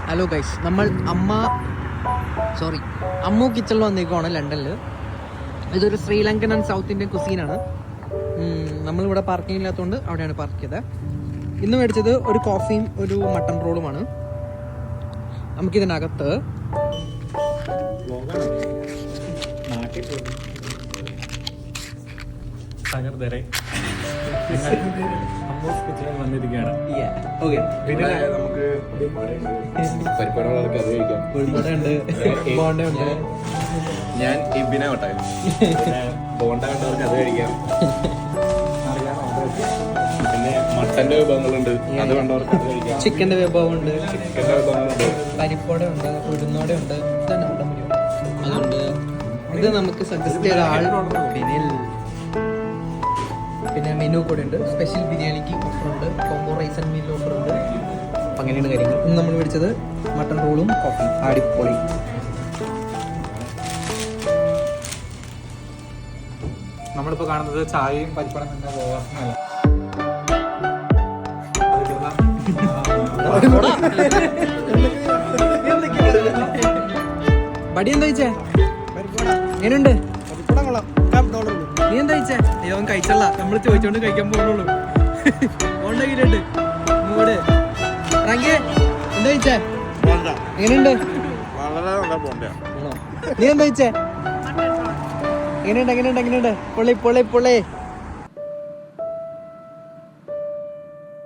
Hello guys, നമ്മൾ അമ്മു കിച്ചണിൽ വന്നേക്കുവാണ് ലണ്ടനിൽ. ഇതൊരു ശ്രീലങ്കൻ ആൻഡ് സൗത്ത് ഇന്ത്യൻ കുസീനാണ്. നമ്മളിവിടെ പാർക്കിംഗ് ഇല്ലാത്തതുകൊണ്ട് അവിടെയാണ് പാർക്ക് ചെയ്തത്. ഇന്ന് മേടിച്ചത് ഒരു കോഫിയും ഒരു മട്ടൺ റോളുമാണ്. നമുക്കിതിനകത്ത് ഞാൻ ഇബിനെ കൊട്ടായി ബോണ്ട കണ്ടവർക്ക് അത് കഴിക്കാം. പിന്നെ മട്ടന്റെ വിഭവങ്ങളുണ്ട്, അത് കണ്ടവർക്ക് അത് കഴിക്കാം. ചിക്കന്റെ വിഭവമുണ്ട്, വിഭവങ്ങളുണ്ട്, പരിപ്പോടെ ഉണ്ട്, ഉഴുന്നോടെ ഉണ്ട്, അതുണ്ട്. ഇത് നമുക്ക് സജസ്റ്റ് ചെയ്ത ആൾ പിന്നെ മെനു കൂടെ ഉണ്ട്. സ്പെഷ്യൽ ബിരിയാണിക്ക് ഓഫറുണ്ട്, കോംബോ റൈസ് ആൻഡ് മീൽ ഓഫറുണ്ട്. അപ്പം അങ്ങനെയാണ് കാര്യങ്ങൾ. ഇന്ന് നമ്മൾ മേടിച്ചത് മട്ടൺ റോളും കോഫി. അടിപൊളി. നമ്മളിപ്പോൾ കാണുന്നത് ചായയും പരിപ്പടം തന്നെ പോകാറുമല്ല. ബടി എന്താ ചോദിച്ചേ? എങ്ങനെയുണ്ട്? നീ എന്താ ചോദിച്ചേ? അയ്യോ കഴിച്ചല്ല, നമ്മൾ ചോദിച്ചോണ്ട് കഴിക്കാൻ പോകുന്നുള്ളൂ. ഓണ്ടെങ്കിലുണ്ട് മൂട് റാങ്കേ എന്താ ചോദിച്ചേ? എങ്ങനെയുണ്ട്? നീ എന്താ ചോദിച്ചേ? എങ്ങനെയുണ്ട്? പൊള്ളി പൊള്ളി പൊള്ളി.